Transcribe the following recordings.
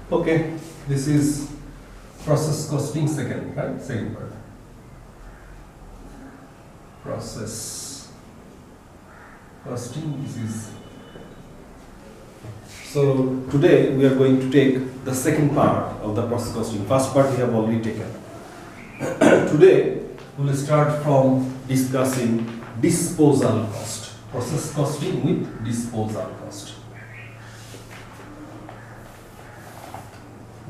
Okay, this is process costing second, right? Second part. Process costing, this is. So today we are going to take the second part of the process costing. First part we have already taken. Today we will start from discussing disposal cost. Process costing with disposal cost.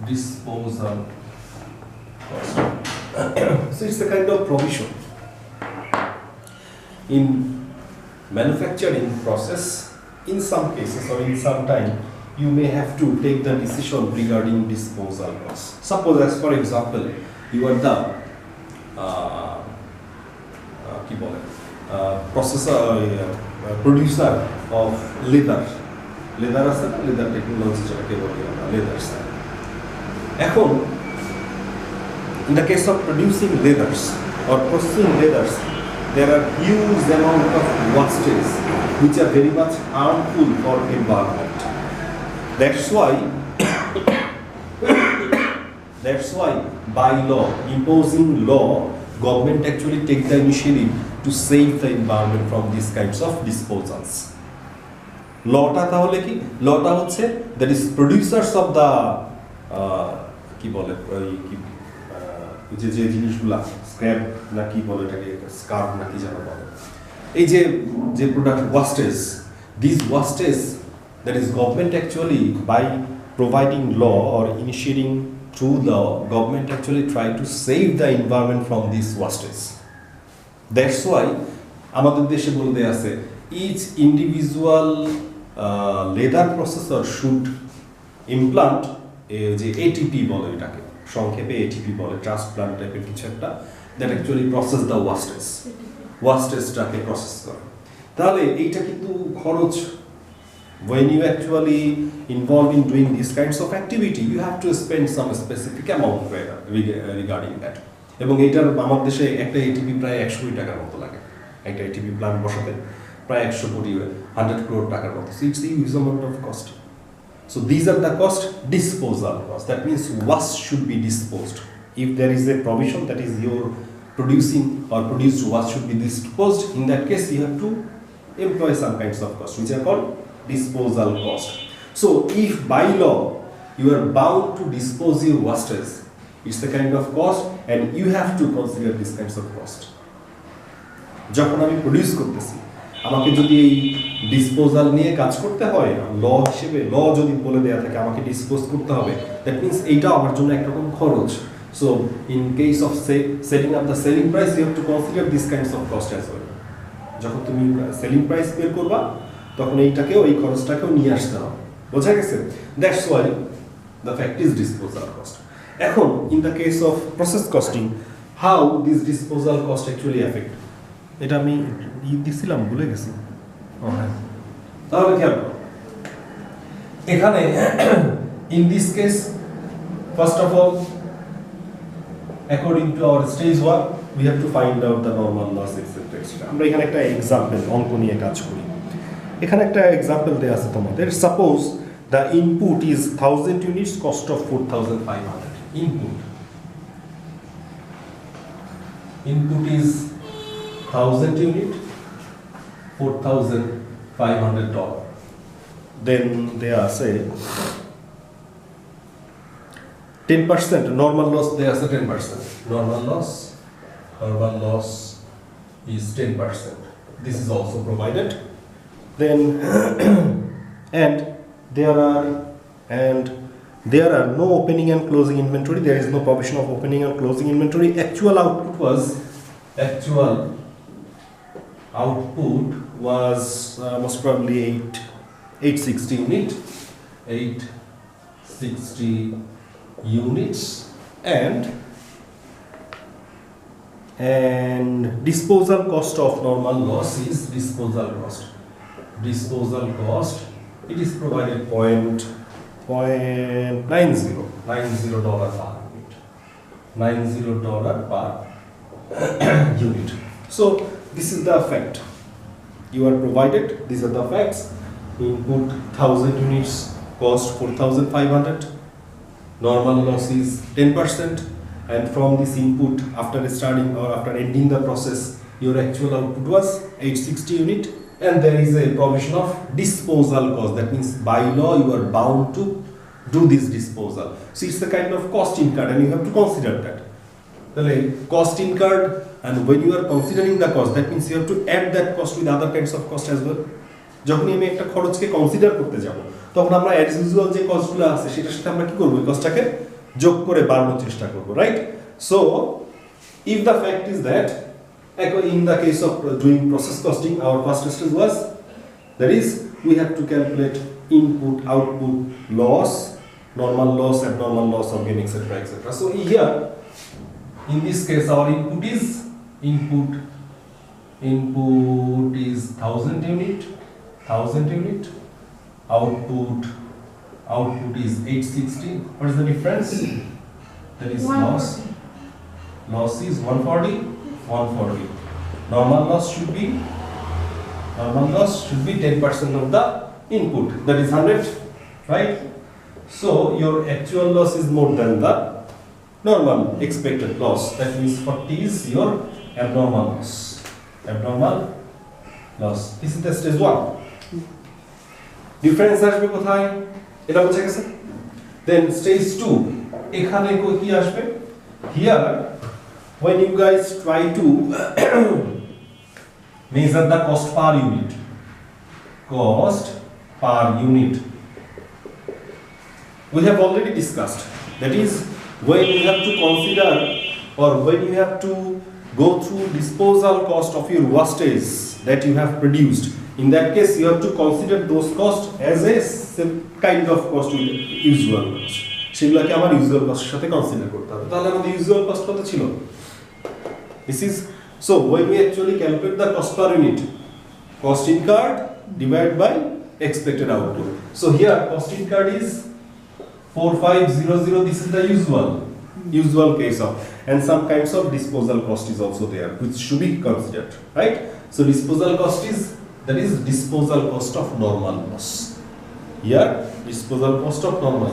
Disposal cost. So it's a kind of provision in manufacturing process. In some cases or in some time, you may have to take the decision regarding disposal cost. Suppose, as for example, you are the producer of leather. Leather আছে না, leather technology যেটাকে বলি আমরা, leathers. এখন, in the case of producing leathers or processing leathers, there are huge amount of wastage which are very much harmful for environment. That's why by law, imposing law, government actually take the initiative to save the environment from these kinds of disposals. Lawটা তাহলে কি? Lawটা হচ্ছে that is producers of the কি বলে যে জিনিসগুলা scrap না কি বলে এটাকে স্কার্প না কি জানো বলে এই যে product wastage this wastage that is government actually by providing law or initiating through the government actually try to save the environment from this wastage that's why আমাদের দেশে বলতে আছে each individual leather processor should implant যে ETP বলে এটাকে সংক্ষেপে ATP বলে trust plant টাইপের কিছু একটা দ্যাট অ্যাকচুয়ালি প্রসেস দ্য ওয়াস্টেজটাকে প্রসেস করে তাহলে এইটা কিন্তু খরচ when you actually involved in doing these kinds of activity you have to spend some specific amount regarding that এবং এইটার আমার দেশে একটা এটিপি প্রায় 100 কোটি টাকার মতো লাগে একটা এটিপি প্ল্যান্ট বসাতে প্রায় 100 কোটি 100 crore টাকার মতো so it's a huge amount of cost. So these are the cost, disposal cost. That means waste should be disposed. If there is a provision that is your producing or produced waste should be disposed, in that case you have to employ some kinds of cost which are called disposal cost. So if by law you are bound to dispose your wastes, it's the kind of cost and you have to consider these kinds of cost. যখন আমি produce করতেছি আমাকে যদি এই disposal নিয়ে কাজ করতে হয় ল হিসেবে ল যদি বলে দেয়া থাকে আমাকে ডিসপোজ করতে হবে দ্যাট মিন্স এইটা আমার জন্য একরকম খরচ so in case of setting up the selling price you have to consider this kinds of cost as well যখন তুমি সেলিং প্রাইস বের করবা তখন এইটাকেও এই খরচটাকেও নিয়ে আসতে হবে বোঝা গেছে that's why the fact is disposal cost এখন in the case of process costing how this disposal cost actually effect এটা আমি দিছিলাম ভুলে গেছি তাহলে খেয়াল করো এখানে in this case first of all according to our stage 1 we have to find out the normal loss etc. আমরা এখানে একটা एग्जांपल অঙ্ক নিয়ে কাজ করি এখানে একটা एग्जांपल দেয়া আছে তোমাদের suppose the input is 1000 units cost of 4500 input is 1000 unit $4,500 then they are say 10% normal loss they are say 10% normal loss is 10% this is also provided then and there are no opening and closing inventory there is no provision of opening and closing inventory actual output was most probably 860 units and disposal cost of normal loss is disposal cost it is provided $0.90 per unit $90 per unit so this is the fact you are provided these are the facts input 1000 units cost 4500 normal loss is 10%, and from this input, after starting or after ending the process, your actual output was 860 unit, and there is a provision of disposal cost. That means by law you are bound to do this disposal. So it's the kind of cost incurred, and you have to consider that. Cost incurred, and when you are considering the cost, that means you have to add that cost with other kinds of cost as well. যখনই আমি একটা খরচকে consider করতে যাব, তখন আমরা as usual যে কস্টগুলো আছে সেটার সাথে আমরা কি করব, এই কস্টটাকে যোগ করে বাড়ানোর চেষ্টা করব, right? So if the fact is that in the case of doing process costing, our cost structure was, that is, we have to calculate input output loss, normal loss, abnormal loss of gain, etc., etc. So here in this case our input is 1000 unit, output is 860. What is the difference? That is loss is 140. Normal loss should be 10% of the input, that is 100, right? So your actual loss is more than the normal expected loss. That means 40 is your abnormal loss. This is the stage 1. Difference আসবে কোথায়, এটা বোঝা গেছে? Then stage 2, এখানে কি আসবে? Here when you guys try to measure the cost per unit, we have already discussed, that is, when you have to consider or when you have to go through disposal cost of your wastage that you have produced, in that case you have to consider those costs as a kind of cost with usual cost. সেগুলোকে আমার usual cost এর সাথে consider করতে হবে। তাহলে আমাদের usual cost কত ছিল? This is, so when we actually calculate the cost per unit, cost incurred divided by expected output. So here cost incurred is 4500. This is the usual case of, and some kinds of disposal cost is also there, which should be considered, right? So disposal cost is, that is disposal cost of normal loss. Here disposal cost of normal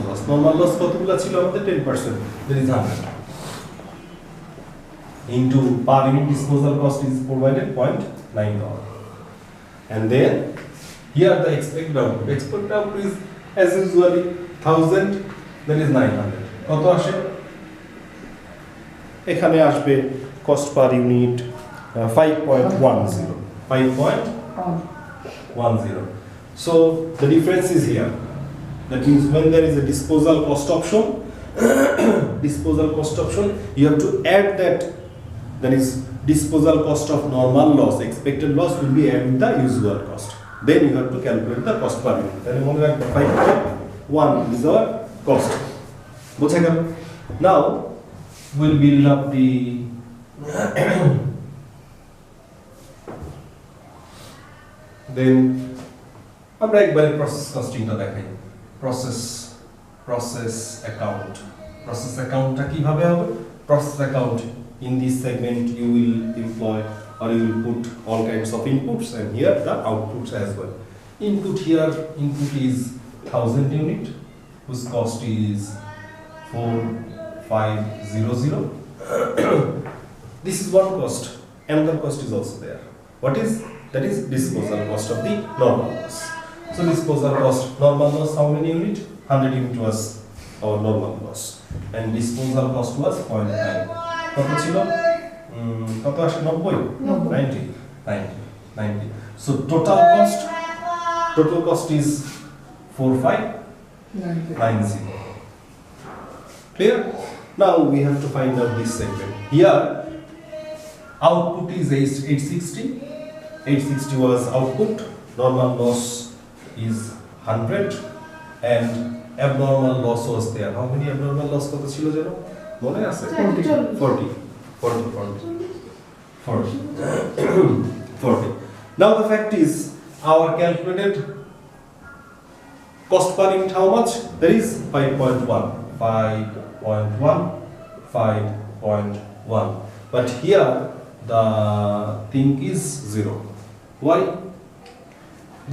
loss কতগুলো ছিল আমাদের? 10%, that is 100 into per unit disposal cost is provided $0.9, and then here the expected output is as usually 1000, that is 900. কত আসে? এখানে আসবে cost per unit 5.10. So the difference is here. That means when there is a disposal cost option, you have to add that is disposal cost of normal loss, expected loss will be added with the usual cost. Then you have to calculate the cost per unit. Then 5.1 is our cost. Now we'll build up the then আমরা একবারে process কস্টিংটা দেখাই। Process অ্যাকাউন্টটা কিভাবে হবে? Process account, in this segment you will employ or you will put all kinds of inputs, and here the outputs as well. Input is 1000 unit, whose cost is 4500. This is one cost. Another cost is also there. What is that? Is disposal cost of the normal loss. So disposal cost, normal loss, how many unit? 100 unit was our normal loss, and disposal cost was 0.9. কত ছিল? কত আসে? 90. So total cost is 4590. Clear? Now we have to find out this segment. Here output is 860. 860 was output. Normal loss is 100, and abnormal loss was there. How many abnormal loss কত ছিল জানো? মনে আছে? 40. Now the fact is, our calculated cost per unit how much? That is 5.1. But here the thing is 0. Why?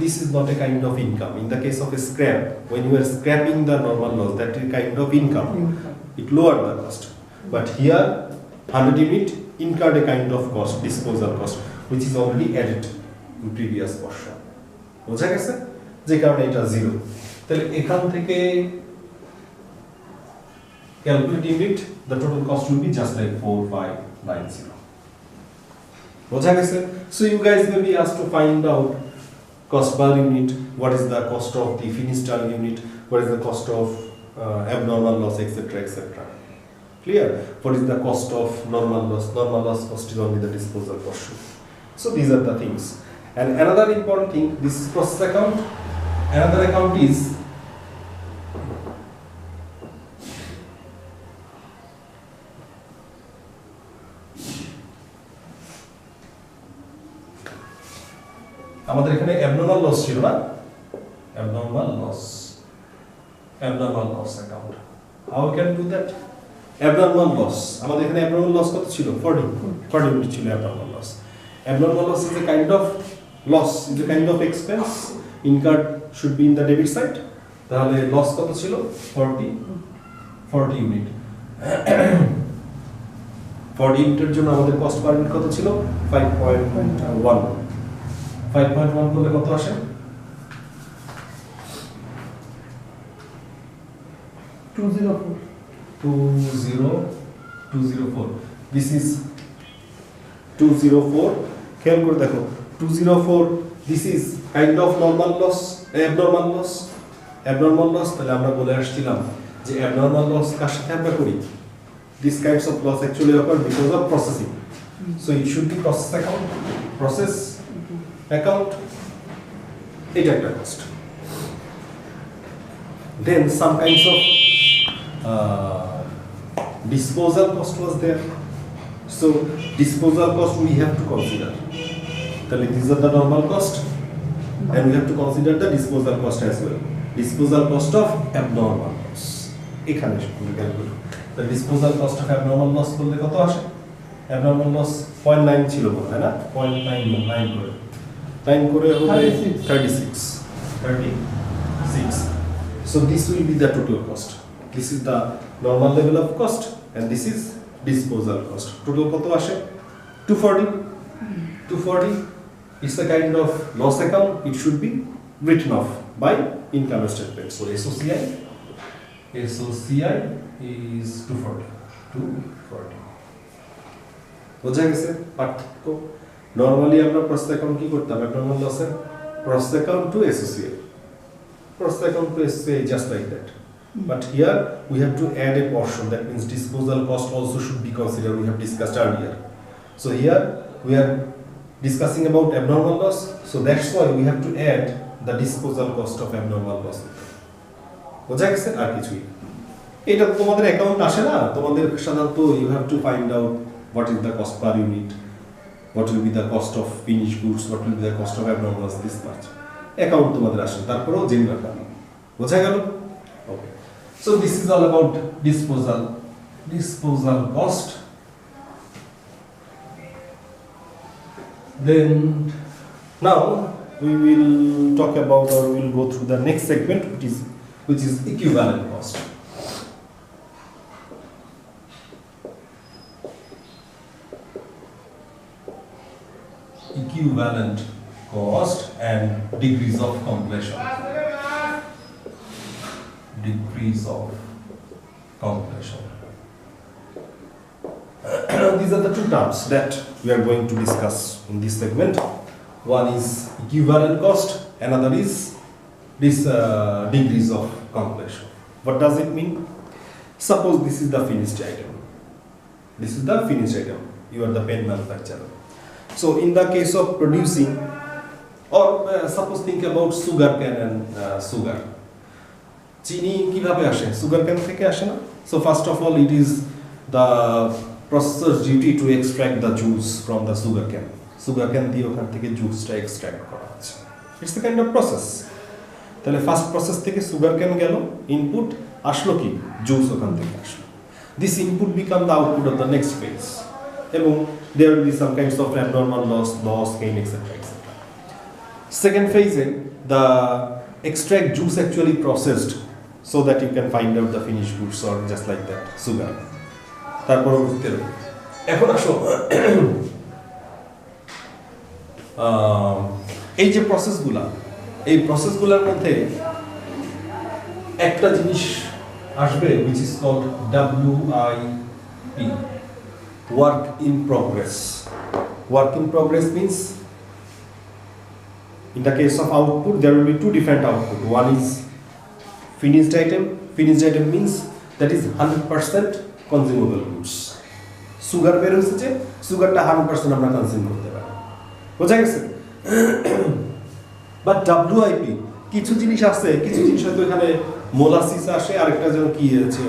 this is not a kind of income. In the case of a scrap, when you are scrapping the normal loss, that is a kind of income. It lowered the cost. But here, 100 unit incurred a kind of cost, disposal cost, which is already added in previous portion. বোঝা গেছে? যে কারণে এটা 0. তাহলে এখান থেকে calculate unit, the total cost will be just like 4590. বোঝা গেছে? So you guys will be asked to find out cost per unit, what is the cost of the finished unit, what is the cost of abnormal loss, etc., etc. Clear? What is the cost of normal loss? Normal loss cost is only the disposal portion. So these are the things. And another important thing, this is process account. Another account is আমাদের এখানে abnormal loss ছিল না, abnormal loss account. How we can do that? Abnormal loss, আমাদের এখানে abnormal loss কত ছিল? 40 unit ছিল abnormal loss. Abnormal loss is a kind of loss, is a kind of expense incurred, should be in the debit side. তাহলে loss কত ছিল? 40 unit. 40 ইউনিটের জন্য আমাদের কস্ট পার ইউনিট কত ছিল? 5.1. 5.1 করলে কত আসে? 204. This is 204. খেয়াল করে দেখো, 204, this is kind of normal loss, abnormal loss. তাহলে আমরা বলে আসছিলাম যে abnormal loss কার সাথে আমরা করি? These kinds of loss actually occur because of processing. So it should be process account, এটা একটা cost. Then some kinds of disposal cost was there. So disposal cost we have to consider. Then these are the normal cost, and we have to consider the disposal cost as well. Disposal cost of abnormal loss. এখানে শুরু করব। The disposal cost of abnormal loss বলতে কত আসে? Abnormal loss 0.9 ছিল বলে না? 0.9 করে 9 করে হবে 36. So this will be the total cost. This is the normal level of cost, and this is disposal cost. Total কত আসে? 240. It's a kind of loss account. It should be written off by income statement. So SOCI is 240. বোঝা গেছে পার্থক্য? Normally আমরা process account কি করতাম? abnormal loss এর process account to SOCI. Process account to SOCI just like that. But here we have to add a portion, that means disposal cost also should be considered, we have discussed earlier. So here we are discussing about abnormal loss, so that's why we have to add the disposal cost of abnormal loss. বোঝা গেছে? আর কিছুই এটা তোমাদের account আসে না, তোমাদের সাধারণত you have to find out what is the cost per unit, what will be the cost of finished goods, what will be the cost of abnormal loss, this much. Account তোমাদের আসে, তারপরেও জেনে রাখা। বোঝা গেল? ওকে, so this is all about disposal cost. Then now we will talk about, or we will go through the next segment, which is equivalent cost. Equivalent cost and degrees of completion. These are the two terms that we are going to discuss in this segment. One is equivalent cost, another is this degrees of completion. What does it mean? Suppose this is the finished item. You are the pen manufacturer. So in the case of producing, or suppose think about sugar cane and sugar. চিনি কিভাবে আসে? Sugar cane থেকে আসে না? So first of all, it is the processor's duty to extract the juice from the sugar cane. Sugar cane দিয়ে ওখান থেকে জুসটা এক্সট্রাক্ট করা হচ্ছে। It's the kind of process. তাহলে ফার্স্ট প্রসেস থেকে সুগার ক্যান গেল, ইনপুট আসলো কি? জুস ওখান থেকে আসলো। This input become the output of the next phase. এবং there will be some kinds of abnormal loss, gain, etc. Second phase, the extract juice actually processed so that you can find out the finished goods or just like that, sugar. তারপর এখন আসো এই যে প্রসেসগুলা, এই প্রসেসগুলোর মধ্যে একটা জিনিস আসবে which is called WIP, work in progress. Work in progress means in the case of output there will be two different output. One is finished item. Finished item means that is 100% consumable goods. Sugar বের হচ্ছে যে সুগারটা 100% আমরা consume করতে পারি, বোঝা গেছে? But WIP কিছু জিনিস আছে, কিছু জিনিস হয়তো এখানে মোলাসিস আসে, আরেকটা যেন কি আছে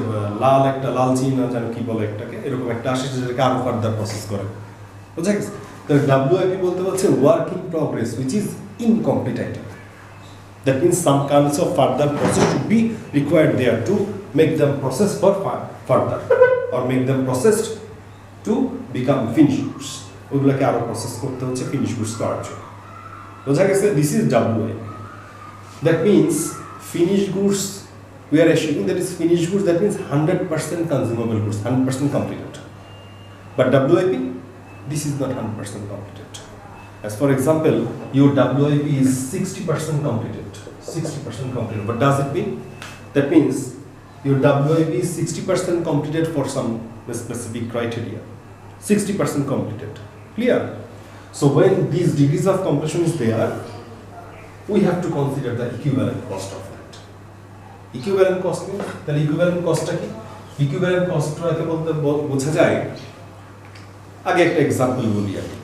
লাল চিনি যেন কি বলে একটাকে, এরকম একটা আসে যেটাকে আরো ফার্দার প্রসেস করে, বোঝা গেছে? তো WIP বলতে হচ্ছে work in progress which is incomplete item. That means some kinds of further process should be required there to make them process for further or make them processed to become finished goods. ওগুলোকে আরো process করতে হচ্ছে finished goods করার জন্য, বোঝা গেছে? This is WIP. That means finished goods, we are assuming that is finished goods, that means 100% consumable goods, 100% completed. But WIP, this is not 100% completed. As for example, your WIP is 60% completed. 60% completed. What does it mean? That means your WIP is 60% completed for some specific criteria. 60% completed. Clear? So when these degrees of completion is there, we have to consider the equivalent cost of that. Equivalent cost means the equivalent cost কি? Equivalent cost টাকে বলতে বোঝা যায়, আগে একটা example বলি আমি।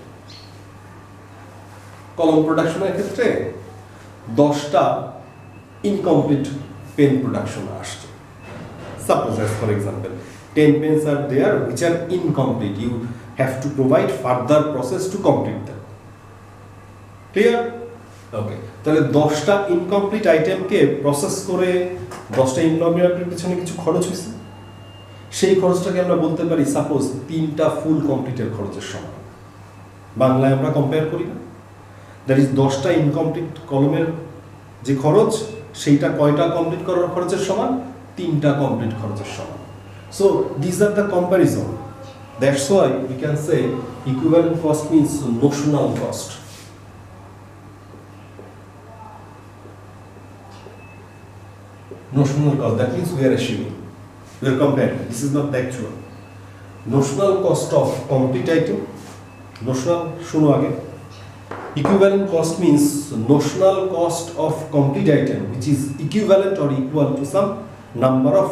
কলম প্রোডাকশনের ক্ষেত্রে 10টা ইনকমপ্লিট পেন প্রোডাকশন আসছে। Suppose as for example 10 pens are there which are incomplete. You have to provide further process to complete them. Clear? Okay. তাহলে 10টা ইনকমপ্লিট আইটেমকে প্রসেস করে 10টা ইনকমপ্লিটের পিছনে কিছু খরচ হয়েছে। সেই খরচটাকে আমরা বলতে পারি সাপোজ 3টা ফুল কমপ্লিটের খরচের সমান। বাংলায় আমরা কম্পেয়ার করি না। দ্যাট ইজ 10টা ইনকমপ্লিট কলমের যে খরচ সেইটা কয়টা কমপ্লিট করার খরচের সমান? 3টা কমপ্লিট খরচের সমান। So these are the comparison. That's why we can say equivalent cost means notional cost. Notional cost, that means we are assuming, we are comparing. This is not the actual. Notional cost of complete item. Notional, শুনো আগে। Equivalent cost means notional cost of complete item which is equivalent or equal to some number of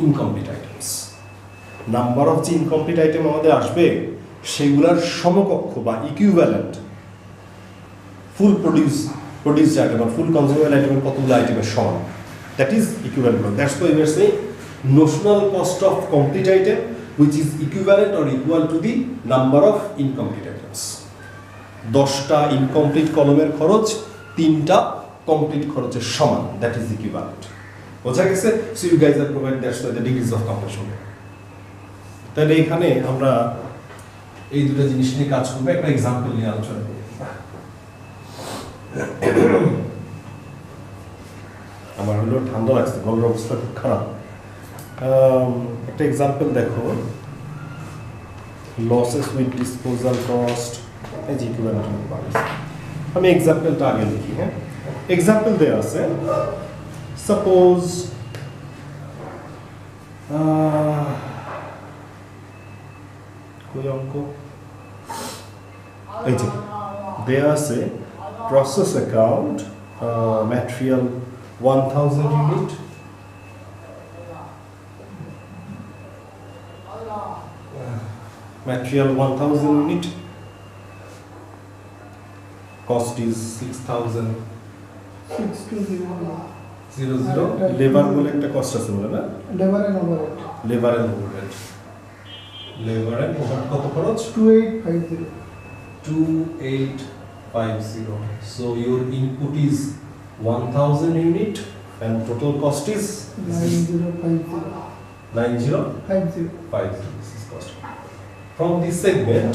incomplete items. Number of যে incomplete item আমাদের আসবে সেগুলোর সমকক্ষ বা equivalent full produced item বা full consumable item কতগুলো আইটেমের সমান, that is equivalent. That's why we are saying notional cost of complete item which is equivalent or equal to the number of incomplete items. 10টা incomplete কলমের খরচ 3টা complete খরচের সমান, that is equivalent. বোঝা গেছে? So you guys are provided that's why the degrees of completion. তাহলে এখানে আমরা এই দুটো জিনিস নিয়ে কাজ করব, একটা एग्जांपल নিয়ে আলোচনা করব। আমার হলো ঠান্ডা লাগছে, গলার অবস্থা খুব খারাপ। একটা एग्जांपल দেখো, লসেস উইথ ডিসপোজাল কস্ট এই যে ইকুইভ্যালেন্ট পার্টস। আমি एग्जांपलটা আগে লিখি। হ্যাঁ, एग्जांपल দেয়া আছে। সাপোজ এই যে দেয়া আছে process account material 1000 unit, material 1000 unit, cost is 6000 labor বলে একটা কস্ট আছে বলে না, লেবার এন্ড ওভারহেড কত খরচ? 2850. So your input is 1000 unit and total cost is 9050. This is cost. From this segment,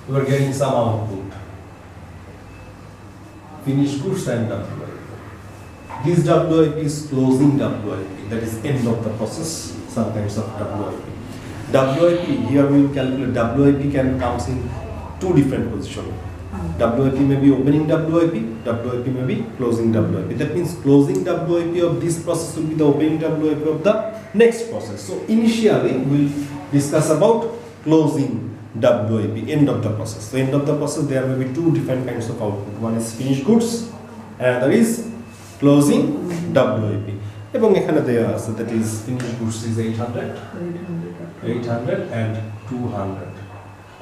we are getting some output. finished goods and WIP. This WIP is closing WIP, that is end of the process, some kinds of WIP. WIP, here we will calculate WIP can comes in two different positions. WIP may be opening WIP may be closing WIP. That means closing WIP of this process will be the opening WIP of the next process. So initially we will discuss about closing WIP, end of the process. So end of the process there may be two different kinds of output. One is finished goods and another is closing WIP. এবং এখানে দেয়া আছে, that is finished goods is 800 and 200,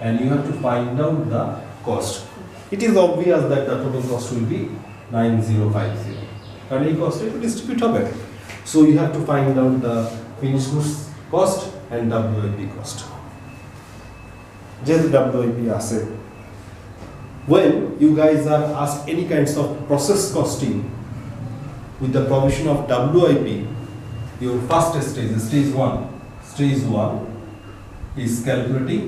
and you have to find out the cost. It is obvious that the total cost will be 9050, and এই cost একটু distribute হবে. So you have to find out the finished goods cost and WIP cost. যেহেতু WIP আছে, when you guys are asked any kinds of process costing with the provision of WIP, your first stage, stage 1 is calculating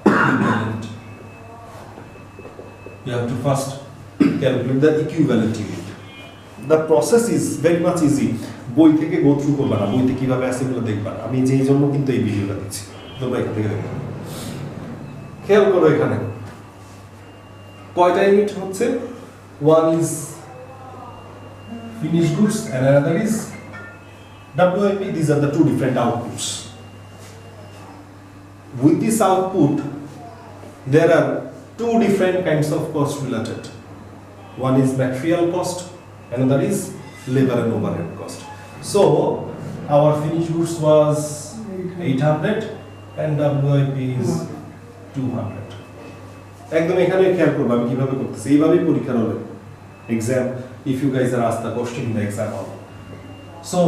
equivalent. You have to first calculate the equivalent unit. The process is very much easy. বই থেকে go through করবা না, বইতে কিভাবে আছে এগুলো দেখবা। আমি যেই জন্য কিন্তু এই ভিডিওটা দিচ্ছি, তোমরা এখান থেকে দেখো। খেয়াল করো এখানে কয়টা ইউনিট হচ্ছে, one is finished goods and another is WIP. These are the two different outputs. With this output there are two different kinds of cost related. One is material cost, another is labor and overhead cost. So our finished goods was 800 and WIP is 200. একদম এখানে খেয়াল করব আমি কিভাবে করতেছি, এইভাবেই পরীক্ষার হবে exam if you guys are asked the question in the exam hall. So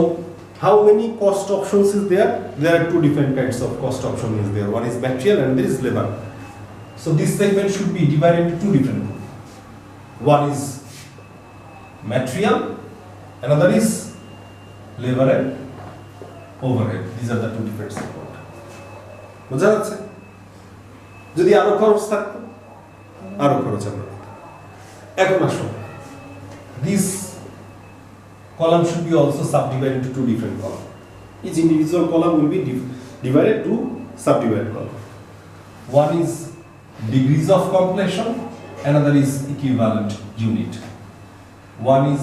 how many cost options is there? There are two different kinds of cost option is there. One is material and there is labor. So this segment should be divided into two different groups. One is material, another is labor and overhead. These are the two different segments. বুঝা যাচ্ছে? যদি আরো খরচ থাকতো আরো খরচ আমরা এখন আসো, this column should be also subdivided into two different columns. Each individual column will be divided to subdivided column. One is degrees of completion, another is equivalent unit. One is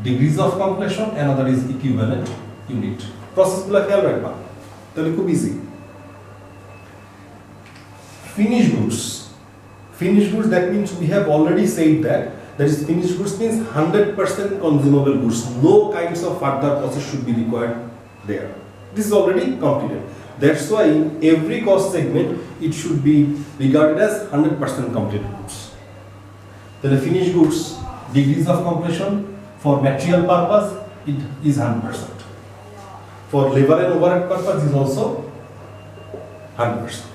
degrees of completion, another is equivalent unit. Process গুলো খেয়াল রাখবা, তাহলে খুব easy. Finished goods. Finished goods, that means we have already said that is finished goods means 100% consumable goods. No kinds of further process should be required there. This is already completed. That's why in every cost segment it should be regarded as 100% completed goods. The finished goods degrees of completion for material purpose it is 100%. For labor and overhead purpose is also 100%.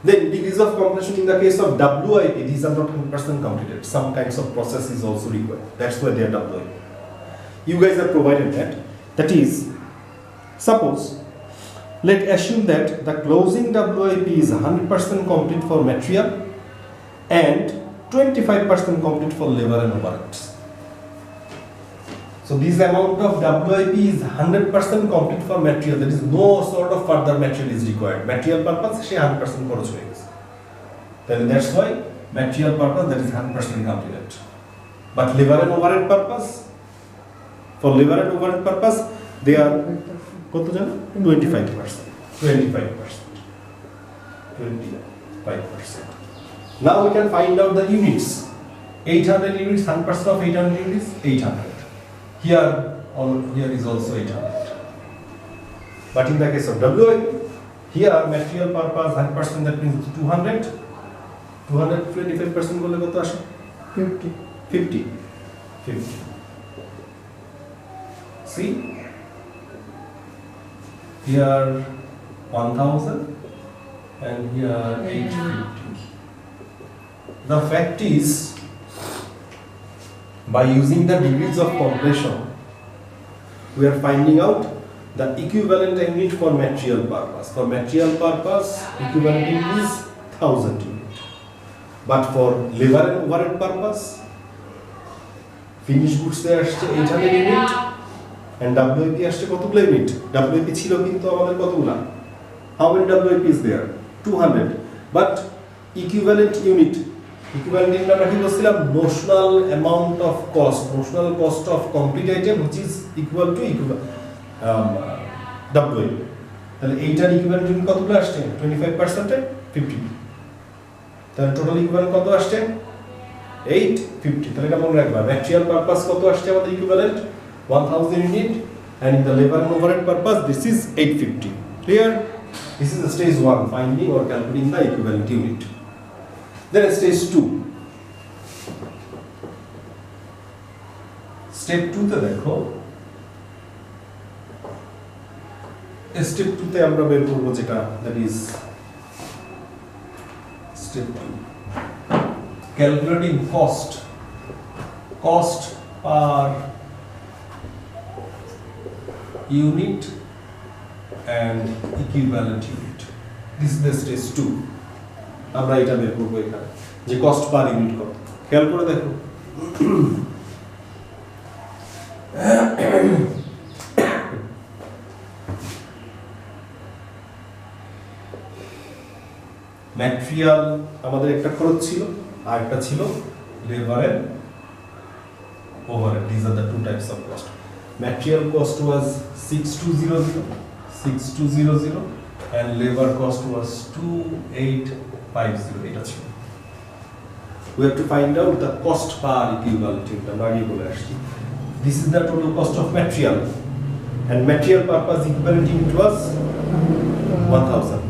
Then degrees of completion in the case of WIP, these are not 100% completed. Some kinds of process is also required. That's why they are WIP. You guys are provided that. That is, suppose, let's assume that the closing WIP is 100% complete for material and 25% complete for labor and overheads. So this amount of WIP is 100% complete for material. There is no sort of further material is required. Material purpose, she 100% খরচ হয়ে গেছে. Then that's why material purpose that is 100% completed. But labor and overhead purpose, for labor and overhead purpose, they are কত জানো? 25%. 25%. Now we can find out the units. 800 units, 100% of 800 units, 800. Here is also 800. But in the case of WIP, here material purpose 100%, that means 200. 200 25% করলে কত আসে? 50. See, here 1000 and here 850. The fact is, by using the degrees of completion, we are finding out the equivalent unit for material purpose. For material purpose, equivalent unit is 1000 unit. But for labor and overhead purpose, finished goods there আসছে 800 unit and WIP আসছে কতগুলো unit? WIP ছিল কিন্তু আমাদের কতগুলো? How many WIP is there? 200. But equivalent unit আমরা কি বলছিলাম? Notional amount of cost, notional cost of complete item which is equal to WIP. তাহলে এইটার equivalent unit কতগুলো আসছে? 25% এ 50. তাহলে টোটাল ইকুইভ্যালেন্ট কত আসছে? 850. তাহলে এটা মনে রাখবা। ম্যাটেরিয়াল পারপাস কত আসছে আমাদের equivalent? 1000 unit, and in the labor and overhead purpose this is 850. Clear? This is the stage 1, finding or calculating the equivalent unit. Then stage 2. Step 2 তে দেখো, step 2 তে আমরা বের করব যেটা, that is step 2, calculating cost per unit and equivalent unit. This is the stage 2. আমরা এটা বের করব এখানে যে cost per unit কত। খেয়াল করে দেখো, ম্যাটেরিয়াল আমাদের একটা খরচ ছিল আর একটা ছিল labour and overhead. These are the two types of cost. Material cost was 6200 and labor cost was 2850. এটা ছিল. We have to find out the cost per equivalent unit. আমরা আগে বলে আসছি. This is the total cost of material and material purpose equivalent unit was 1000.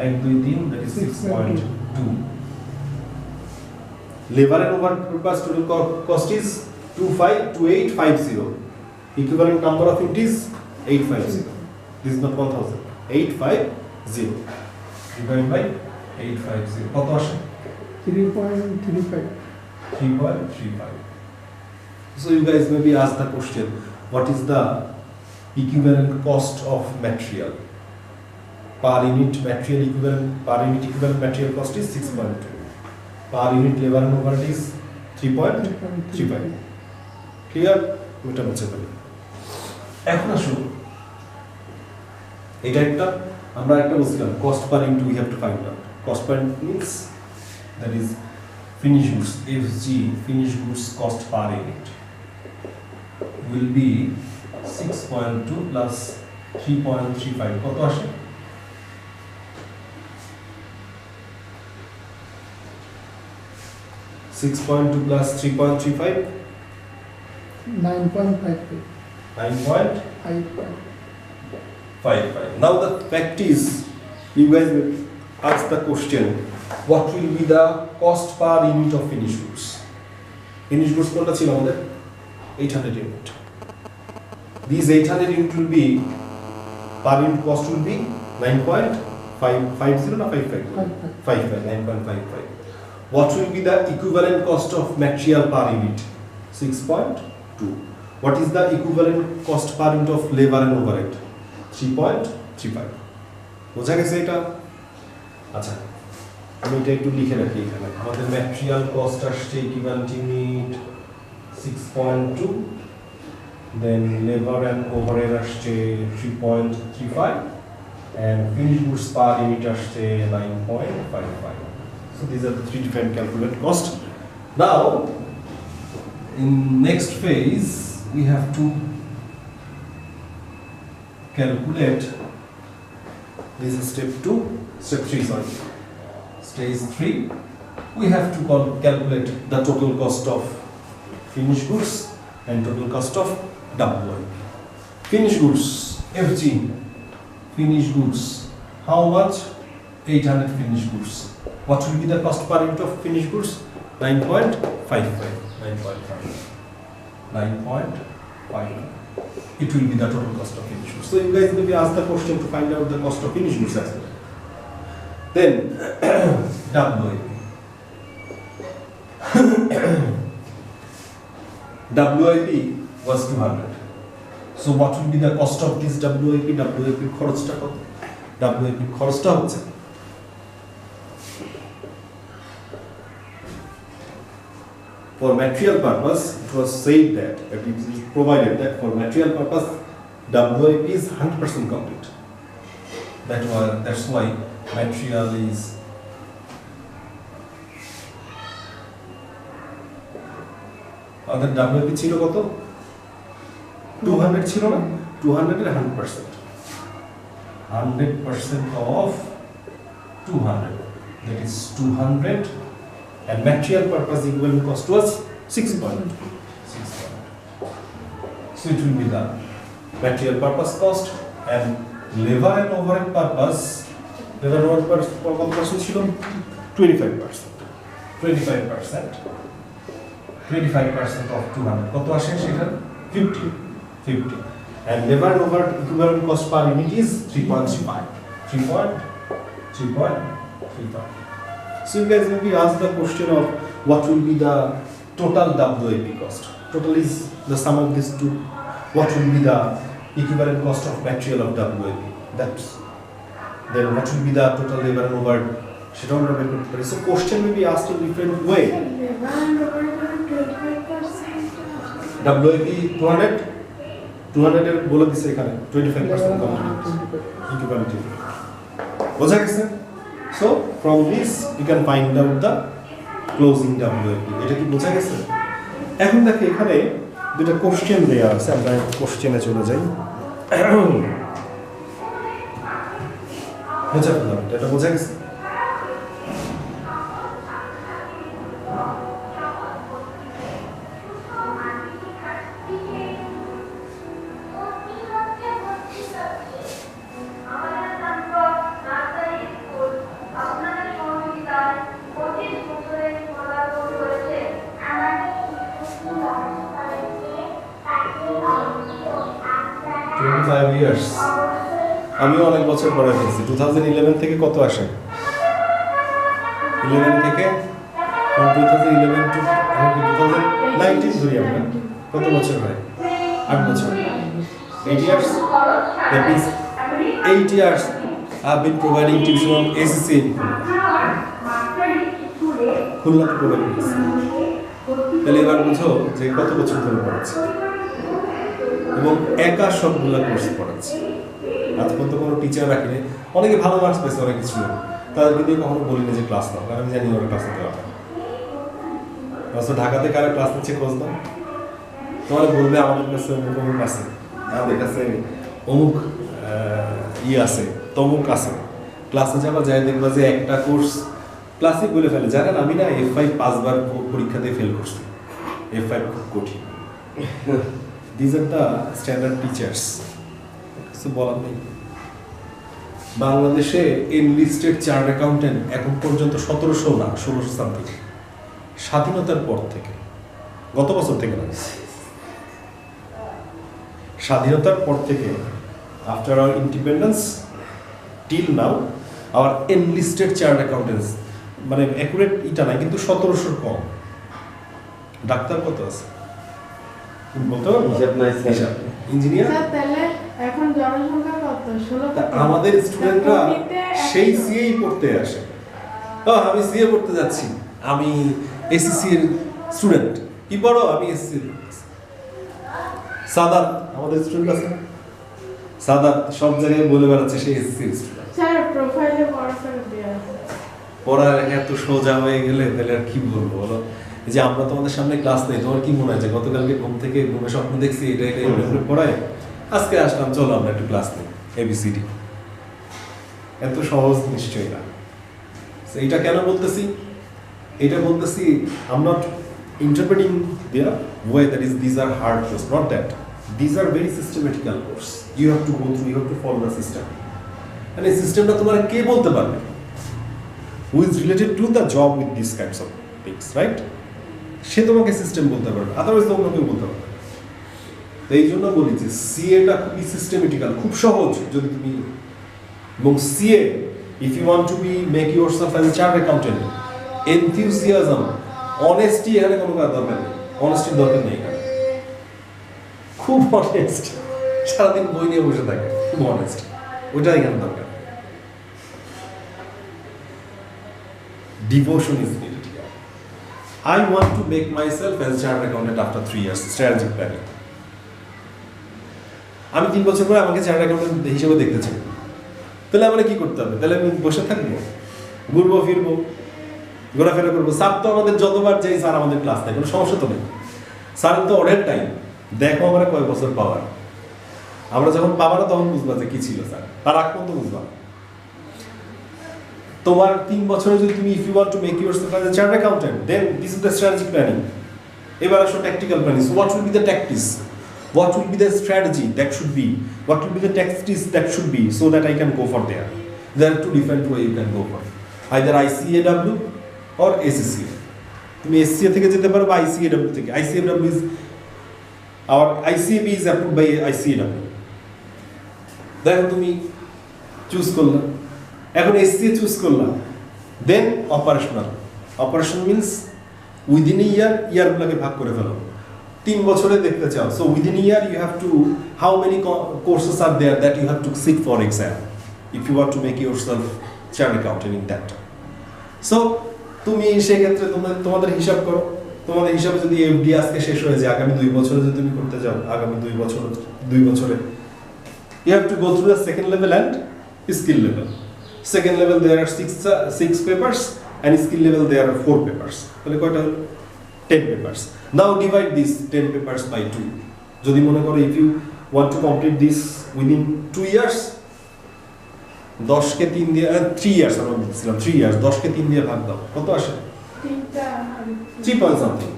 1 2 3, that is 6.2. Labor and overhead purpose total cost is 2850. Equivalent number of units is 850. This is not 1000. 850 divided by 850. কত আসে? 3.35. 3.35. So you guys maybe ask the question, what is the equivalent cost of material? Per unit material equivalent material cost is 6.2. Per unit labor and overhead is 3.35. Clear? এটা বুঝতে পারি। এখন আসুন, এটা একটা আমরা একটা বলছিলাম cost per unit we have to find out. Cost per unit means that is finished goods, FG, finished goods cost per unit will be 6.2 plus 3.35. কত আসে? 6.2 plus 3.35? 9.55. 9.55. Now the fact is, you guys will ask the question, what will be the cost per unit of finished goods? Finished goods কোনটা ছিল আমাদের? 800 unit. These 800 unit will be, per unit cost will be 9.550 or 55? 9.55. What will be the equivalent cost of material per unit? 6.2. What is the equivalent cost per unit of labor and overhead? 3.35. বোঝা গেছে এটা? আচ্ছা, আমি এটা একটু লিখে রাখি এখানে। আমাদের ম্যাটেরিয়াল কস্ট আসছে equivalent unit 6.2, then labor and overhead আসছে 3.35 and finished goods per unit আসছে 9.55. So these are the three different calculated costs. Now, in next phase, we have to calculate. This is step 2, step 3. Sorry, stage 3. We have to calculate the total cost of finished goods and total cost of WIP. Finished goods, FG. Finished goods. How much? 800 finished goods. What will be the cost per unit of finished goods? 9.55. 9.5. It will be the total cost of finished goods. So you guys maybe ask the question to find out the cost of finished goods as well. Then WIP. WIP was 200. So what will be the cost of this WAP? WAP খরচটা কত? WAP খরচটা হচ্ছে for material purpose it was said that it is provided that for material purpose WAP is 100% complete. That's why material is other WAP ছিল কত 200 ছিল না 200 এর 100% of 200 that is 200 and material purpose equivalent cost was 6 point. So it will be the material purpose cost and labor and overhead purpose কত percent ছিল 25% of 200 কত আসে সেটা 50 and labor and overhead equivalent cost per unit is 3.35. So you guys maybe ask the question of what will be the total WAP cost. Total is the sum of these two. What will be the equivalent cost of material of WAP? That's then what will be the total labor and overhead? So question may be asked in different way. WAP 200 এর বলে দিছে এখানে 25% equivalent. বোঝা গেছে? So from this you can find out the closing WAP. এটা কি বোঝা গেছে? এখন দেখো এখানে দুটো কোশ্চেন দেয়া আছে, আমরা কোশ্চেনে চলে যাই। বোঝা গেল? এটা বোঝা গেছে? আমি অনেক বছর পরে ফেলছি 2011 থেকে কত আসে 11 থেকে 2011 টু 2019 ধরি আমরা কত বছর হয় 8 বছর 8 years that means 8 years I've been providing tuition on ACC in Khulna to provide this তাহলে এবার বুঝো যে কত বছর ধরে পড়াচ্ছি এবং একা সবগুলা কোর্স পড়াচ্ছি আজ পর্যন্ত কোনো টিচার রাখিনি অনেকে ভালো মার্কস পেয়েছে অনেক কিছু তাদেরকে দিয়ে কখনো বলি না যে ক্লাস নাও কারণ আমি জানি ওরা ক্লাস নিতে পারবে ঢাকাতে কারা ক্লাস নিচ্ছে খোঁজ দাও তোমার বলবে আমাদের কাছে অমুক আছে আমাদের কাছে অমুক আছে তমুক আছে ক্লাসে যাবা যাই দেখবা যে একটা কোর্স ক্লাসে বলে ফেলে জানেন আমি না F5 5বার পরীক্ষাতে ফেল করছি F5 খুব কঠিন These are the standard teachers. কিছু বলার নেই বাংলাদেশে এনলিস্টেড চার্টার্ড অ্যাকাউন্টেন্ট এখন পর্যন্ত 1700 না 1600 সামথিং স্বাধীনতার পর থেকে গত বছর থেকে না স্বাধীনতার পর থেকে after our independence till now hour enlisted chartered accountants মানে অ্যাকুরেট এটা নাই কিন্তু 1700 কম ডাক্তার কত আছে ইঞ্জিনিয়ার এখন জনসংখ্যা কত 16 আমাদের স্টুডেন্টরা সেই সিএই পড়তে আসে আমি সিএ পড়তে যাচ্ছি আমি এসএসসি এর স্টুডেন্ট কি পড়ো আমি এসএসসি সাদাত আমাদের স্টুডেন্ট আছে সাদাত সব জায়গায় বলে বেড়াচ্ছে সেই এসএসসি এর স্টুডেন্ট স্যার প্রোফাইলে পড়াশোনা দেয়া আছে পড়ালেখা এত সোজা হয়ে গেলে তাহলে আর কি বলবো বলো এই যে আমরা তোমাদের সামনে ক্লাস নেই তোমার কি মনে হয় যে গতকালকে ঘুম থেকে ঘুমে স্বপ্ন দেখছি এটা পড়ায় আজকে আসলাম চলো আমরা একটু ক্লাস নেই ABCD এত সহজ নিশ্চয়ই না এইটা কেন বলতেছি এটা বলতেছি I'm not interpreting their way that is these are hard course not that these are very systematical course you have to go through you have to follow the system and এই সিস্টেমটা তোমার কে বলতে পারবে who is related to the job with these kinds of things right সে তোমাকে system বলতে পারবে otherwise অন্য কেউ বলতে পারবে এই জন্য বলি যে সিএটা খুবই সিস্টেমেটিক্যাল খুব সহজ যদি তুমি এবং CA if you want to be make yourself as a chartered accountant enthusiasm honesty এখানে কোনো দরকার নেই অনেস্টির দরকার নেই এখানে খুব অনেস্ট সারাদিন বই নিয়ে বসে থাকে, খুব অনেস্ট, ওইটা এখানে দরকার। Devotion is needed here. I want to make myself as a chartered accountant after 3 years, strategic planning. আমি 3 বছর পরে আমাকে চার্টার্ড অ্যাকাউন্টেন্ট হিসেবে দেখতে চাই, তাহলে আমরা কি করতে হবে? তাহলে আমি বসে থাকবো, ঘুরবো ফিরবো, ঘোরাফেরা করবো। স্যার তো আমাদের যতবার যাই স্যার আমাদের ক্লাস নেই, কোনো সমস্যা তো নেই, স্যার তো অনেক টাইম, দেখো আমরা কয় বছর পাওয়ার, আমরা যখন পাবো না তখন বুঝবা যে কি ছিল স্যার, তার আগ পর্যন্ত বুঝবা। তোমার 3 বছরে যদি তুমি, if you want to make yourself as a chartered accountant, then this is the strategic planning. এবার আসো tactical planning. So what will be the tactics? What will be the strategy that should be? What will be the tactics that should be so that I can go for there? There are two different ways you can go for. Either ICAW or ACCA. তুমি SCA থেকে যেতে পারো বা ICAW থেকে. ICAW is our ICAB is approved by ICAW. দেখো তুমি choose করলা, এখন SCA চুজ করলাম, then operational. Operation means within a ইয়ারগুলোকে ভাগ করে ফেলো। 3 বছরে দেখতে চাও, so within year you have to, how many courses are there that you have to sit for exam if you want to make yourself chartered accountant in that. So তুমি সেক্ষেত্রে তোমাদের হিসাব করো, তোমাদের হিসাবে যদি এফডি আজকে শেষ হয়ে যায়, আগামী 2 বছরে যদি তুমি করতে যাও, আগামী 2 বছরে you have to go through the second level and skill level. Second level there are 6 papers, and skill level there are 4 papers. তাহলে কয়টা হলো? 10 papers. Now divide these 10 papers by 2. যদি মনে করো if you want to complete this within 2 years, 10 কে 3 দিয়ে 3 years আমরা বলছিলাম 3 years, 10 কে 3 দিয়ে ভাগ দাও, কত আসে? 3 point something.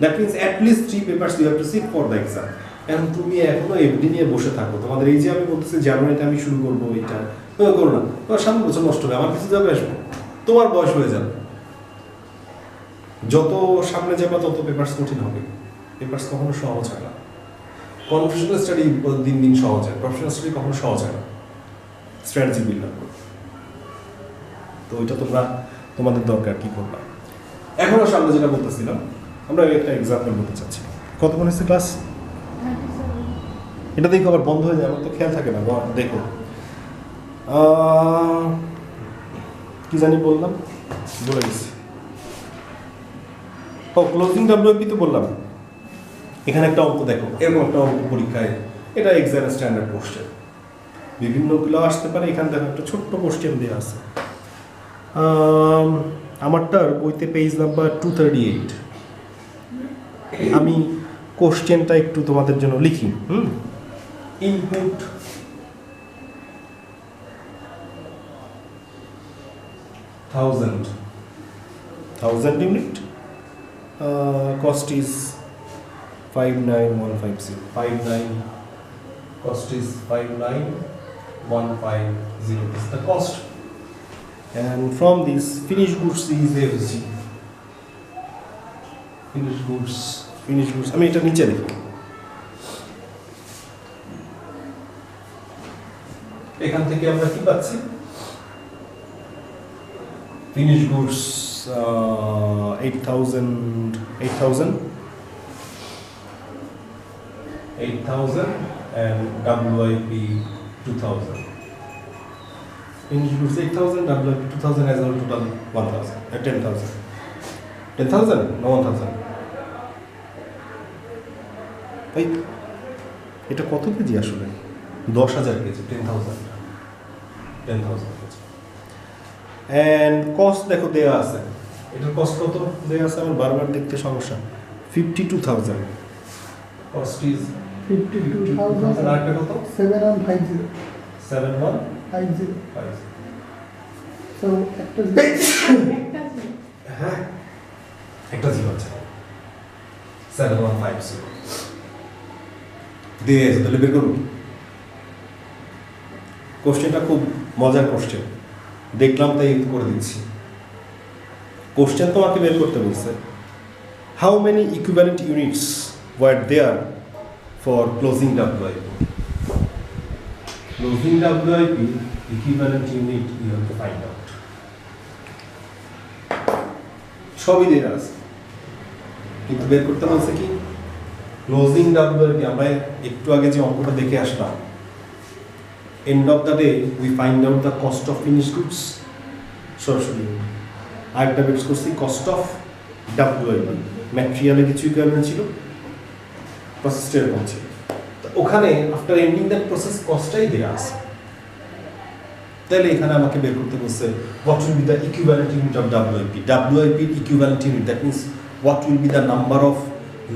That means at least 3 papers you have to sit for the exam. এখন তুমি এখনো এফডি নিয়ে বসে থাকো, তোমাদের এই যে আমি বলতেছি জানুয়ারিতে আমি শুরু করবো, এটা করো না, তোমার 7 বছর নষ্ট হবে, আমার কিছু যাবে আসবো, তোমার বয়স হয়ে যাবে, যত সামনে যাবে তত পেপারস কঠিন হবে, পেপারস কখনো সহজ হয় না। কনফেশনাল স্টাডি দিন দিন সহজ হয়, প্রফেশনাল স্টাডি কখনো সহজ হয় না, স্ট্র্যাটেজি বিল্ড আপ করো। তো ওইটা তোমাদের দরকার কি করবা। এখনো সামনে যেটা বলতেছিলাম, আমরা একটা এক্সাম্পল বলতে চাচ্ছি। কত মনে হচ্ছে ক্লাস? এটা দেখো আবার বন্ধ হয়ে যায়, আমার তো খেয়াল থাকে না, দেখো কি জানি বললাম, বলে গেছি। ও ক্লোজিং ডাব্লিউপি তো বললাম। এখানে একটা অঙ্ক দেখো, এরকম একটা অঙ্ক পরীক্ষায়, এটা এক্সাম স্ট্যান্ডার্ড কোশ্চেন, বিভিন্নগুলো আসতে পারে। এখানে দেখো একটা ছোট্ট কোশ্চেন দেওয়া আছে, আমারটার বইতে পেজ নাম্বার 238। আমি কোশ্চেনটা একটু তোমাদের জন্য লিখি। Input thousand unit, cost is 59150. Cost is 59150 is the cost, and from this finished goods is FG. Finished goods আমি এটা নিচে লিখি। এখান থেকে আমরা কি পাচ্ছি? Finished goods 8,000 and WIP 2,000. Finished goods 8,000, WIP 2,000 as a total 1,000, 10,000. 10,000? No, 1,000. এই এটা কত কেজি আসলে? 10,000 কেজি, 10,000 কেজি। অ্যান্ড কস্ট দেখো দেওয়া আছে, এটার কস্ট কত দেওয়া আছে, আমার বারবার দেখতে সমস্যা। 52,000 কস্ট ইজ 52,000 আর কত? 7150 সো একটা জিরো আছে, 7150 দিয়ে আছে। তাহলে বের করুন। কোশ্চেনটা খুব মজার কোশ্চেন, দেখলাম তাই করে দিচ্ছি। কোশ্চেন তোমাকে বের করতে বলছে, how many equivalent units were there for closing WIP? Closing WIP equivalent unit you have to find out. সবই দেওয়া আছে, কিন্তু বের করতে বলছে কি ক্লোজিং ডাব্লিউআইপি আমরা একটু আগে যে অঙ্কটা দেখে আসলাম, end of the day we find out the cost of finish goods সরাসরি। আরেকটা বের করছি কস্ট অফ ডাব্লিউআইপি, ম্যাটেরিয়ালে কিছু ইকুইভ্যালেন্ট ছিল, প্রসেসটা এরকম ছিল। ওখানে আফটার এন্ডিং দ্যাট প্রসেস কস্টটাই দেওয়া আছে। তাহলে এখানে আমাকে বের করতে বলছে what will be the equivalent unit of WIP. WIP equivalent unit, that means what will be the number of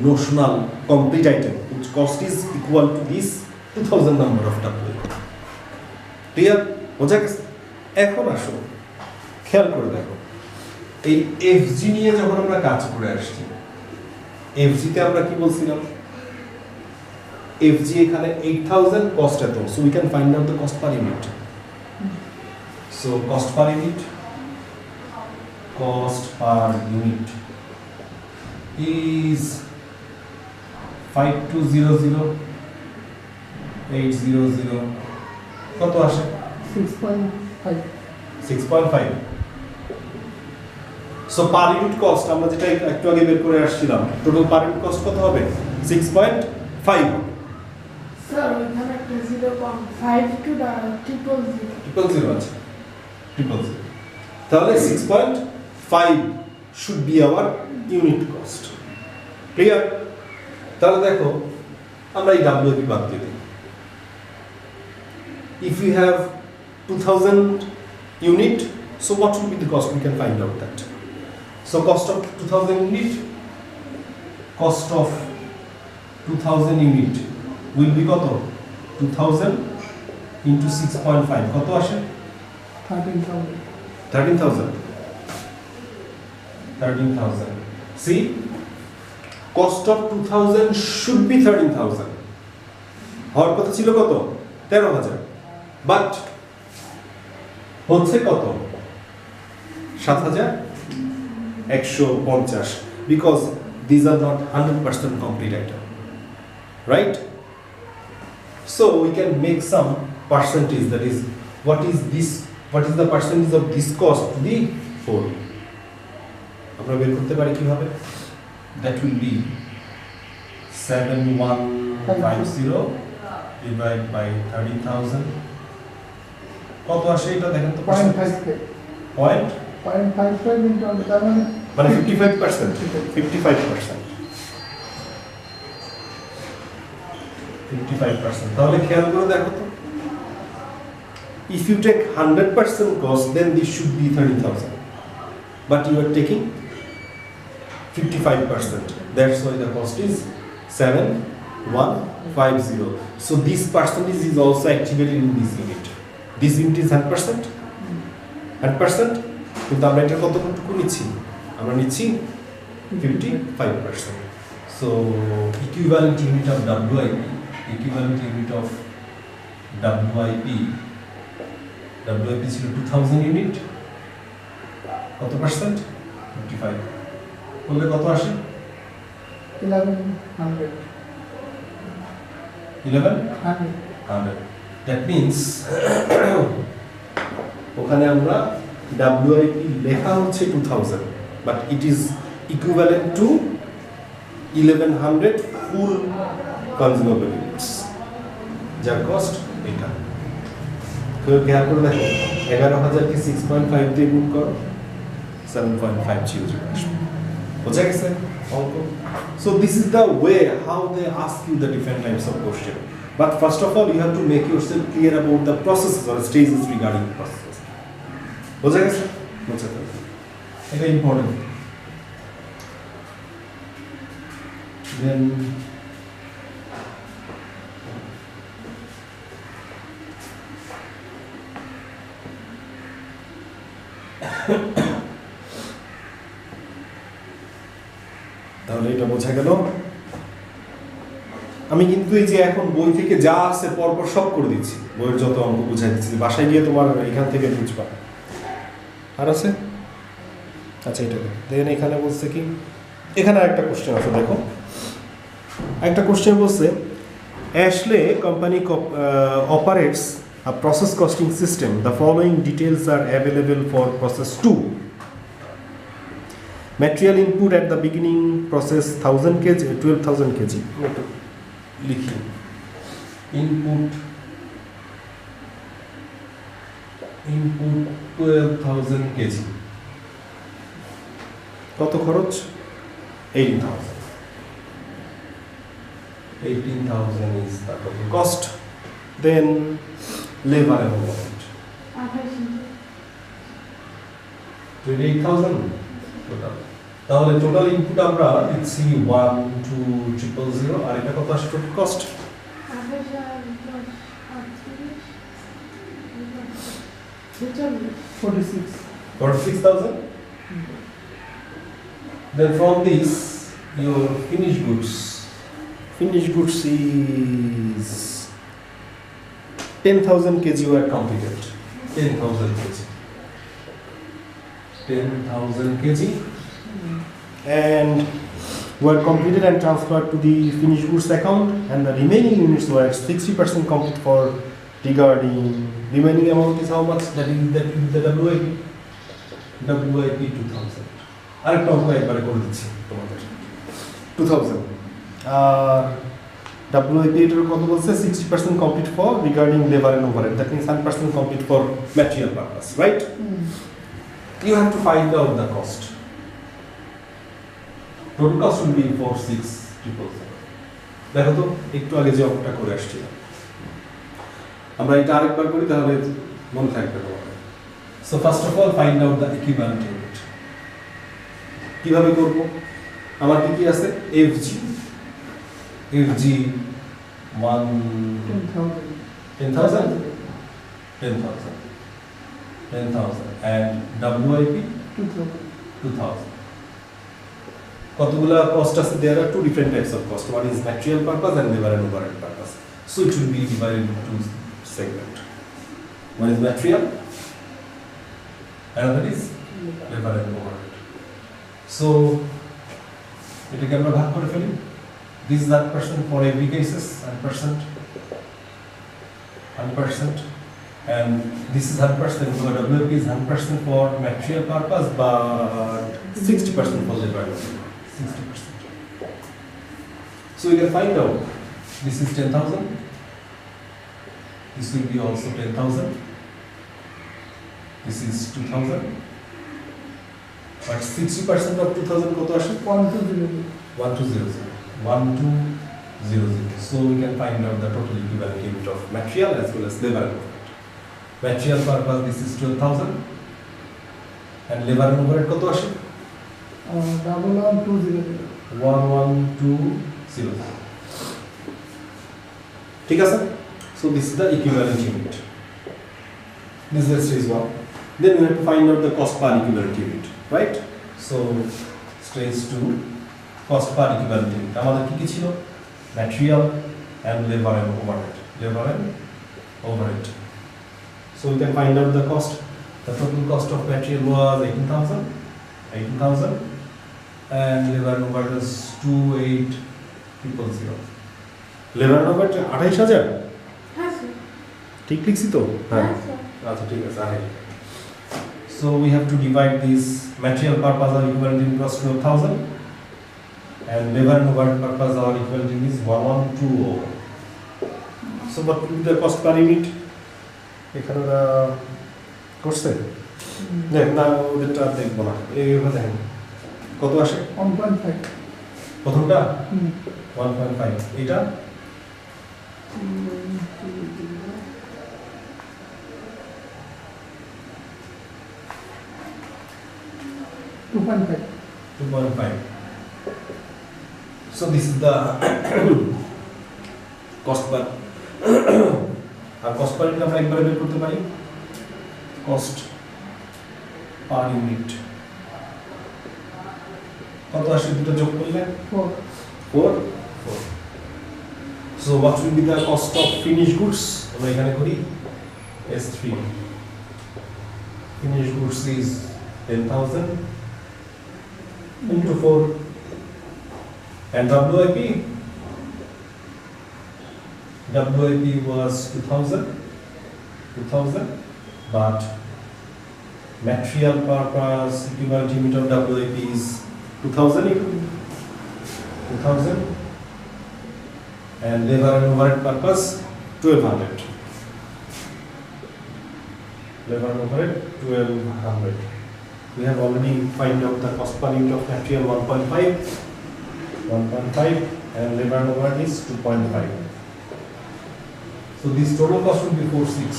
notional complete item which cost is equal to this 2000 number of WIP. Clear? বোঝা গেছে? এখন আসো খেয়াল করে দেখো, এই FG নিয়ে যখন আমরা কাজ করে আসছি, এফজিতে আমরা কি বলছিলাম? FG এখানে 8000 cost এত, so we can find out the cost per unit. So cost per unit is 5200,800 কত আসে? 6.5. So per unit cost আমরা যেটা একটু আগে বের করে আসছিলাম, টোটাল per unit cost কত হবে? 6.5. স্যার ওইখানে একটা 0.5 টু 000 আছে 000, তাহলে 6.5 should be our unit cost. Clear? তাহলে দেখো আমরা এই WIP বাদ দিয়ে দিই। If we have 2000 unit, so what will be the cost? We can find out that. So cost of 2000 unit, cost of 2000 unit will be কত? 2000 into 6.5 কত আসে? 13,000. See, cost of 2000 should be 13,000. হওয়ার কথা ছিল কত? 13,000. বাট হচ্ছে কত? 7,150, because these are not 100% complete item, right? So we can make some percentage, that is what is the percentage of this cost to the whole. আমরা বের করতে পারি কিভাবে? That will be 7150 divided by 30,000. কত আসে এটা দেখেন তো? 0.55 মানে 55%. 55%. তাহলে খেয়াল করে দেখো তো, if you take 100% cost, then this should be 30,000, but you are taking 55%. That's why the cost is 7150. So this percentage is also activated in this unit. This unit is 100%. 100%. কিন্তু আমরা এটা কতটুকু নিচ্ছি? আমরা নিচ্ছি 55%. So equivalent unit of WIP, WIP ছিল 2000 unit, কত percent? 55 বললে কত আসে? 1100. That means ওখানে আমরা WIP লেখা হচ্ছে 2000, but it is equivalent to 1100 full consumable units, যার কস্ট এটা। খেয়াল করে দেখো, 11,000 কে 6.5 দিয়ে গুণ করো, 7.5 চলে আসবে। বোঝা গেছে অঙ্ক? So this is the way how they ask you the different types of question. But first of all, you have to make yourself clear about the processes or stages regarding the processes. বোঝা গেছে? বোঝা গেছে। এটা important. Then তাহলে এটা বোঝা গেল। আমি কিন্তু এই যে এখন বই থেকে যা আছে পরপর সব করে দিচ্ছি, বইয়ের যত অঙ্ক বুঝাই দিচ্ছি, বাসায় গিয়ে তোমার এখান থেকে বুঝবা। আর আছে? আচ্ছা এটা দেখেন, এখানে বলছে কি, এখানে একটা কোশ্চেন আছে দেখো, একটা কোশ্চেন বলছে Ashley company operates a process costing system. The following details are available for process 2. Material input at the beginning process 1000 kg, 12,000 kg. লিখি input 12,000 kg. কত খরচ? 18,000. 18,000 is the total cost. Then labor and overhead. 28,000 total. তাহলে total input আমরা লিখছি 1 2 000 আর এটা কত আসে total cost? 46,000. Then from this your finished goods is 10,000 kg were completed. 10,000 kg. 10,000 kg and were completed and transferred to the finished goods account, and the remaining units were 60% complete for regarding remaining amount is how much? That is the WIP 2000. আরেকটা অঙ্ক একবারে করে দিচ্ছি তোমাদের 2000 WIP এর কত বলছে 60% complete for regarding labor and overhead, that means 100% complete for material purpose, right? You have to find out the cost. Total cost will be 46,000. দেখো তো একটু আগে যে অঙ্কটা করে আসছি আমরা এটা আরেকবার করি তাহলে মনে থাকবে তোমাদের। So first of all find out the equivalent unit. কিভাবে করব? আমার কি আছে? FG 10,000 and WIP 2000. কতগুলা cost আছে? There are two different types of cost. One is material purpose and labor and overhead purpose. So it will be divided into two segments. One is material, another is labor and overhead. So এটাকে আমরা ভাগ করে ফেলি। This is 100% for every cases, 100%, and this is 100% for WIP is 100% for material purpose, but 60% for labor. 60%. So we can find out. This is 10,000. This will be also 10,000. This is 2,000. But 60% of 2,000 কত আসে? 1200. So we can find out the total equivalent unit of material as well as labor and overhead. Material purpose this is 12,000 and labor and overhead কত আসে? 11,200. ঠিক আছে? So this is the equivalent unit. This is stage 1. Then we have to find out the cost per equivalent unit, right? So stage 2 cost per equivalent unit. আমাদের কি ছিল? Material and labor and overhead. So we can find out the cost. The total cost of material was 18,000 and labor and overhead was 28,000. Labor and overhead 28,000? হ্যাঁ sir. ঠিক লিখছি তো? হ্যাঁ। আচ্ছা ঠিক আছে আগে। So we have to divide this material purpose or equivalent unit was 12,000 and labor and overhead purpose or equivalent unit is 1120. So what will be the cost per unit? এখানে করছে দেখ না ওদেরটা দেখবো না এইভাবে দেখেন কত আসে 1.5 প্রথমটা 1.5 এটা 2.5. So this is the cost per R cost per unit আমরা একবারে বের করতে পারি cost per unit কত আসে দুটো যোগ করলে 4. So what will be the cost of finished goods? আমরা এখানে করি S3 finished goods is 10,000 into 4 and WIP was 2,000 but material purpose equivalent unit of WIP is 2000 into 2000 and labor and overhead purpose 1200. Labor and overhead 1200. We have already find out the cost per unit of material 1.5 and labor and overhead is 2.5. So this total cost will be 46.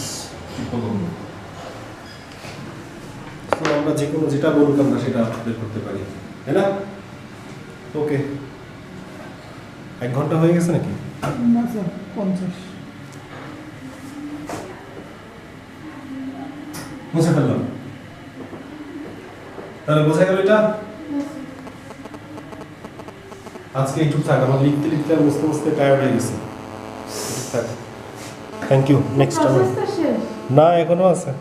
So আমরা যে কোনো যেটা বলুক আমরা সেটা বের করতে পারি, তাই না? ওকে, 1 ঘন্টা হয়ে গেছে নাকি? না স্যার 50 মুছে ফেললাম। তাহলে বোঝা গেল এটা? আজকে একটু থাক, আমার লিখতে লিখতে আর বুঝতে বুঝতে টায়ার্ড হয়ে গেছে। Thank you. নেক্সট টাইম প্রসেসটা শেষ না, এখনো আছে।